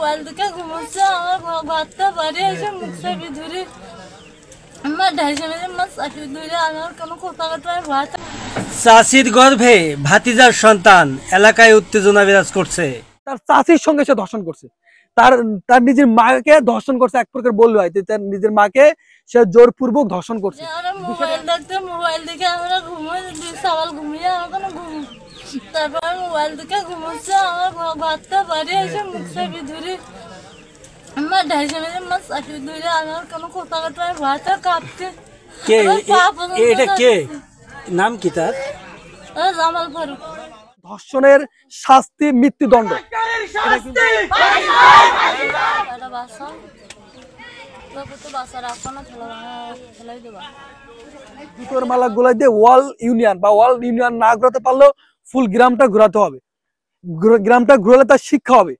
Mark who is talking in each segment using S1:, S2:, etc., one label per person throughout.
S1: Mobile দেখে ঘুমাচ্ছে, আমার ভাতটা বাড়ি এসে মুখ চাপি ধরে আমার ঢাইসে মেঝে মাছ চাপি ধরে আমার কোনো কথাবার্তা ভাত।
S2: চাষির গর্ভে ভাতিজার সন্তান, এলাকায় উত্তেজনা বিরাজ করছে।
S3: তার চাষির সঙ্গে সে ধর্ষণ করছে, তার তার নিজের মাকে ধর্ষণ করছে, এক প্রকার বললে হয় তার নিজের মাকে সে জোরপূর্বক ধর্ষণ করছে।
S1: মোবাইল দেখতে, মোবাইল দেখে আমরা ঘুমাই সকাল ঘুমিয়ে আমার কোনো ঘুম, তারপর মোবাইল দেখে ঘুমাচ্ছে, আমার ভাতটা বাড়ি এসে মুখ চাপি ধরে আমার ঢাইসে মেঝে মাছ চাপি ধরে আমার কোনো কথাবার্তা ভাতটা কাঁপছে।
S2: কে এটা, কে নাম কি তার?
S1: জামাল ফারুক।
S3: ধর্ষণের শাস্তি মৃত্যুদণ্ড। জুতোর মালা গোলাই দিয়ে ওয়াল ইউনিয়ন না ঘোরাতে পারলেও ফুল গ্রামটা ঘোরাতে হবে। গ্রামটা ঘুরালে তার শিক্ষা হবে,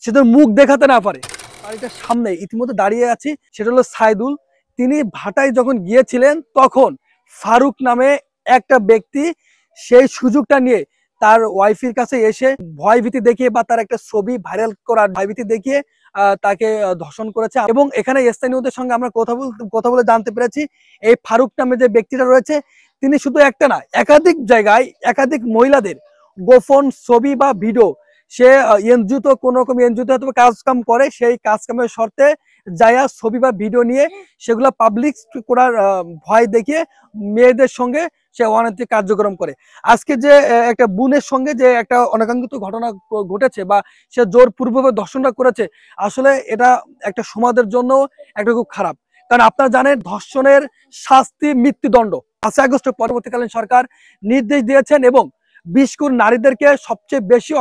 S3: সে তো মুখ দেখাতে না পারে। বাড়িটার সামনে ইতিমধ্যে দাঁড়িয়ে আছি, সেটা হলো সাইদুল। তিনি ভাটায় যখন গিয়েছিলেন তখন ফারুক নামে একটা ব্যক্তি সেই সুযোগটা নিয়ে তার ওয়াইফের কাছে এসে ভয়ভীতি দেখিয়ে বা তার একটা ছবি ভাইরাল করার ভয়ভীতি দেখিয়ে তাকে ধর্ষণ করেছে। এবং এখানে স্থানীয়দের সঙ্গে আমরা কথা বলে জানতে পেরেছি এই ফারুক নামে যে ব্যক্তিটা রয়েছে তিনি শুধু একটা না, একাধিক জায়গায় একাধিক মহিলাদের গোপন ছবি বা ভিডিও সে এনজিওতে কোনো রকম এনজিওতে হয়তো কাজ কাম করে, সেই কাজ কামের শর্তে যায়া ছবি বা ভিডিও নিয়ে সেগুলো পাবলিক করার ভয় দেখিয়ে মেয়েদের সঙ্গে সে অনৈতিক কার্যক্রম করে। আজকে যে একটা বোনের সঙ্গে যে একটা অনাকাঙ্ক্ষিত ঘটনা ঘটেছে বা সে জোরপূর্বক ধর্ষণটা করেছে, আসলে এটা একটা সমাজের জন্য একটা খুব খারাপ। কারণ আপনারা জানেন ধর্ষণের শাস্তি মৃত্যুদণ্ড। 5 আগস্ট পরবর্তীকালীন সরকার নির্দেশ দিয়েছেন এবং বিশেষ করে নারীদেরকে সবচেয়ে বেশি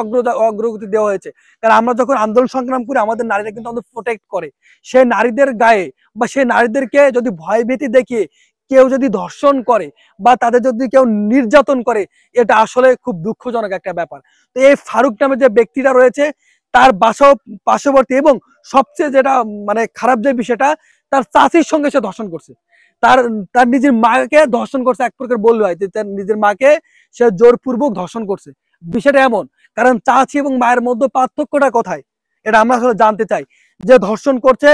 S3: অগ্রগতি দেওয়া হয়েছে। কারণ আমরা যখন আন্দোলন সংগ্রাম করি আমাদের নারীরা কিন্তু আমাদের প্রোটেক্ট করে। সেই নারীদের গায়ে বা সেই নারীদেরকে যদি ভয়ভীতি দেখিয়ে কেউ যদি ধর্ষণ করে বা তাদের যদি কেউ নির্যাতন করে, এটা আসলে খুব দুঃখজনক একটা ব্যাপার। তো এই ফারুক নামে যে ব্যক্তিটা রয়েছে তার বাসাও পার্শ্ববর্তী এবং সবচেয়ে যেটা মানে খারাপ যে বিষয়টা, তার চাষির সঙ্গে সে ধর্ষণ করছে, তার নিজের মাকে ধর্ষণ করছে, এক প্রকার বললে হয় তার নিজের মাকে সে জোরপূর্বক ধর্ষণ করছে। বিষয়টা এমন, কারণ চাচি এবং মায়ের মধ্যে পার্থক্যটা কোথায় এটা আমরা আসলে জানতে চাই। যে ধর্ষণ করছে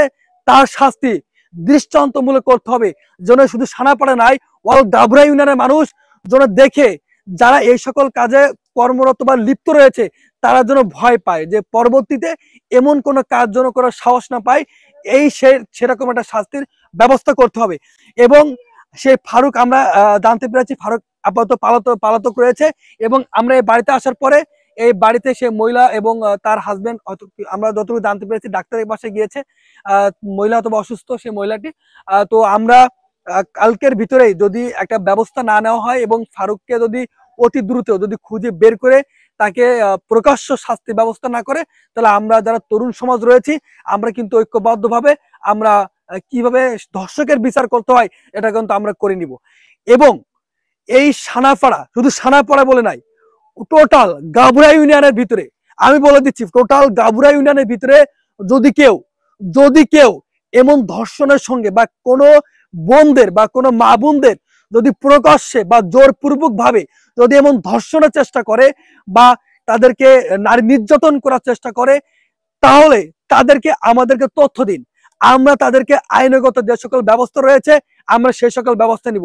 S3: তার শাস্তি দৃষ্টান্তমূলক করতে হবে, যেন শুধু সানাপাড়া নাই, অল ডাবরা ইউনিয়নের মানুষ যেন দেখে, যারা এই সকল কাজে কর্মরত বা লিপ্ত রয়েছে তারা যেন ভয় পায়, যে পরবর্তীতে এমন কোনো কাজ যেন করার সাহস না পায়। সেরকম একটা শাস্তির ব্যবস্থা করতে হবে। এবং সেই ফারুক আমরা জানতে পেরেছি ফারুক আপাতত পলাতক রয়েছে এবং আমরা এই বাড়িতে আসার পরে এই বাড়িতে সে মহিলা এবং তার হাজবেন্ড, আমরা যতটুকু জানতে পেরেছি ডাক্তারের পাশে গিয়েছে, মহিলা অথবা অসুস্থ সেই মহিলাটি। তো আমরা কালকের ভিতরেই যদি একটা ব্যবস্থা না নেওয়া হয় এবং ফারুককে যদি অতি দ্রুত যদি খুঁজে বের করে তাকে প্রকাশ্য শাস্তি ব্যবস্থা না করে, তাহলে আমরা যারা তরুণ সমাজ রয়েছি আমরা কিন্তু ঐক্যবদ্ধভাবে আমরা কিভাবে ধর্ষকের বিচার করতে হয় এটা কিন্তু আমরা করে নিব। এবং এই সানাপাড়া, শুধু সানাপাড়া বলে নাই, টোটাল গাবুরা ইউনিয়নের ভিতরে আমি বলে দিচ্ছি, টোটাল গাবুরা ইউনিয়নের ভিতরে যদি কেউ এমন ধর্ষণের সঙ্গে বা কোনো বোনদের বা কোনো মা বোনদের যদি প্রকাশ্যে বা জোরপূর্বক ভাবে যদি এমন ধর্ষণের চেষ্টা করে বা তাদেরকে নারী নির্যাতন করার চেষ্টা করে, তাহলে তাদেরকে আমাদেরকে তথ্য দিন, আমরা তাদেরকে আইনগত যে সকল ব্যবস্থা রয়েছে আমরা সেই সকল ব্যবস্থা নিব।